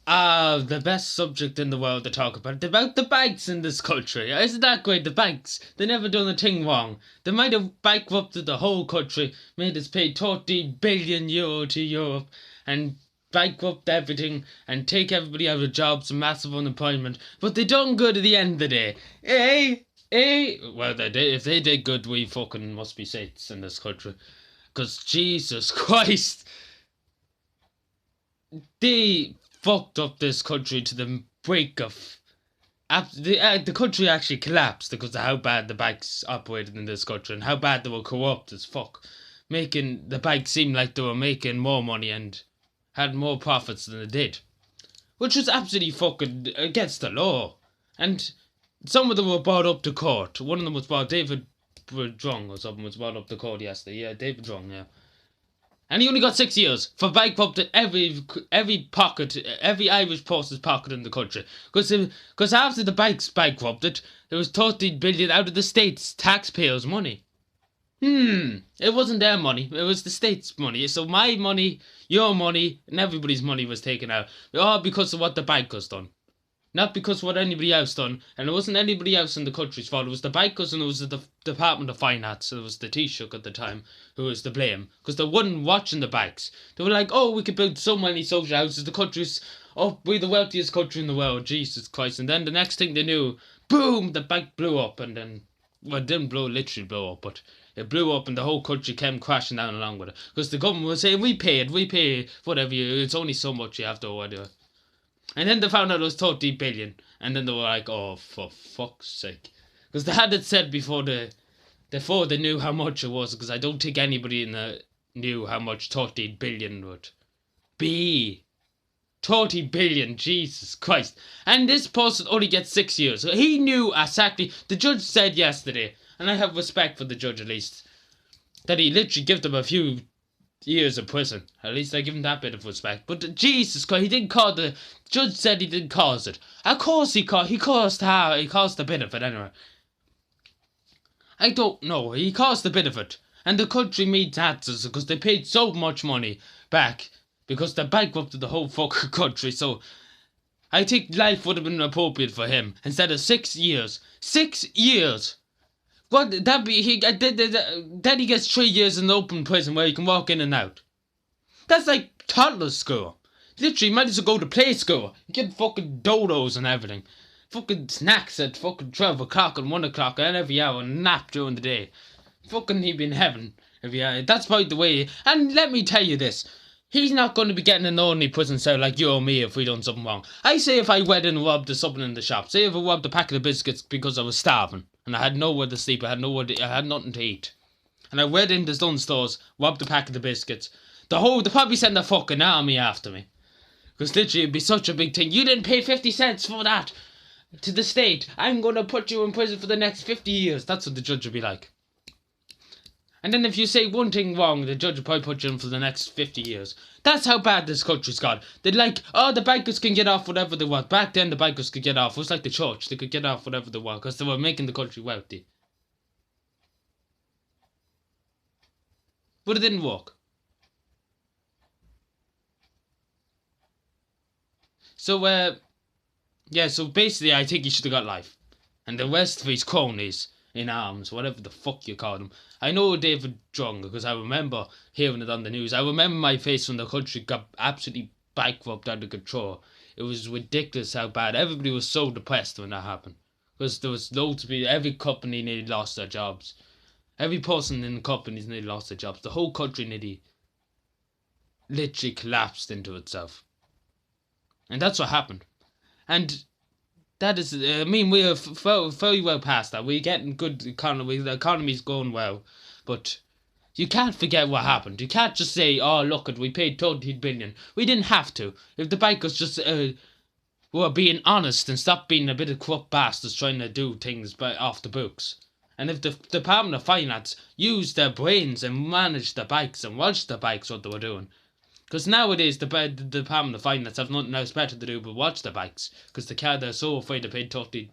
The best subject in the world to talk about the banks in this country. Isn't that great? The banks, they never done a thing wrong. They might have bankrupted the whole country, made us pay 30 billion euro to Europe, and bankrupt everything, and take everybody out of jobs and massive unemployment. But they done good at the end of the day. Eh? Eh? Well, they did, if they did good, we fucking must be saints in this country. Because Jesus Christ, they fucked up this country to the brink of. The country actually collapsed because of how bad the banks operated in this country and how bad they were corrupt as fuck, making the banks seem like they were making more money and had more profits than they did, which was absolutely fucking against the law. And some of them were brought up to court. One of them was David Drong or something was brought up to court yesterday. Yeah, David Drong, yeah. And he only got 6 years for bankrupting every pocket, every Irish person's pocket in the country. Because after the banks bankrupted, there was 13 billion out of the state's taxpayers' money. It wasn't their money, it was the state's money. So my money, your money, and everybody's money was taken out. All because of what the bankers done. Not because of what anybody else done, and it wasn't anybody else in the country's fault. It was the bankers and it was the Department of Finance. It was the Taoiseach at the time who was to blame because they weren't watching the banks. They were like, "Oh, we could build so many social houses. The country's we're the wealthiest country in the world. Jesus Christ!" And then the next thing they knew, boom, the bank blew up, and then well, it didn't literally blow up, but it blew up, and the whole country came crashing down along with it because the government was saying, "We pay whatever it's only so much you have to order." And then they found out it was 30 billion. And then they were like, oh, for fuck's sake. Because they had it said before they knew how much it was. Because I don't think anybody knew how much 30 billion would be. 30 billion, Jesus Christ. And this person only gets 6 years. So he knew exactly. The judge said yesterday, and I have respect for the judge at least, that he literally gave them a few years in prison. At least I give him that bit of respect. But Jesus Christ, he didn't cause the judge said he didn't cause it. Of course he caused a bit of it anyway. I don't know. He caused a bit of it. And the country made taxes because they paid so much money back because they bankrupted the whole fucking country. So I think life would have been appropriate for him instead of 6 years. 6 years. What that be? Then he gets 3 years in the open prison where he can walk in and out. That's like toddler school. Literally, might as well go to play school. You get fucking dodos and everything. Fucking snacks at fucking 12 o'clock and 1 o'clock and every hour and nap during the day. Fucking he'd be in heaven if he had. That's about the way. And let me tell you this. He's not going to be getting an ordinary prison cell like you or me if we done something wrong. I say if I went and robbed something in the shop. Say if I robbed a packet of biscuits because I was starving and I had nowhere to sleep. I had nothing to eat. And I went into some stores, robbed a packet of biscuits. They'd probably send a fucking army after me. Because literally it'd be such a big thing. You didn't pay 50 cents for that to the state. I'm going to put you in prison for the next 50 years. That's what the judge would be like. And then if you say one thing wrong, the judge will probably put you in for the next 50 years. That's how bad this country's got. They're like, oh, the bankers can get off whatever they want. Back then, the bankers could get off. It was like the church. They could get off whatever they want because they were making the country wealthy. But it didn't work. So, yeah, so basically, I think he should have got life. And the rest of his cronies in arms, whatever the fuck you call them. I know David Drung because I remember hearing it on the news. I remember my face when the country got absolutely bankrupt out of control. It was ridiculous how bad. Everybody was so depressed when that happened. Because there was loads of people, every company nearly lost their jobs. Every person in the companies nearly lost their jobs. The whole country nearly literally collapsed into itself. And that's what happened. And that is, I mean, we are very well past that. We're getting good economy. The economy's going well, but you can't forget what happened. You can't just say, "Oh, look, we paid 13 billion." We didn't have to. If the bankers just were being honest and stopped being a bit of corrupt bastards trying to do things off the books, and if the Department of Finance used their brains and managed the banks and watched the banks what they were doing. Because nowadays the Department of Finance have nothing else better to do but watch the banks. Because they're so afraid to pay 30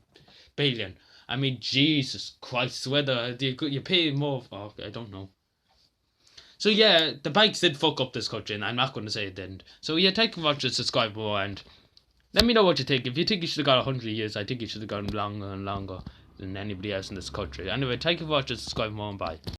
billion. I mean, Jesus Christ, whether you pay more, I don't know. So yeah, the banks did fuck up this country, and I'm not going to say it didn't. So yeah, take a watch and subscribe more, and Let me know what you think. If you think you should have got 100 years, I think you should have gone longer and longer than anybody else in this country. Anyway, thank you for watching, subscribe, and bye.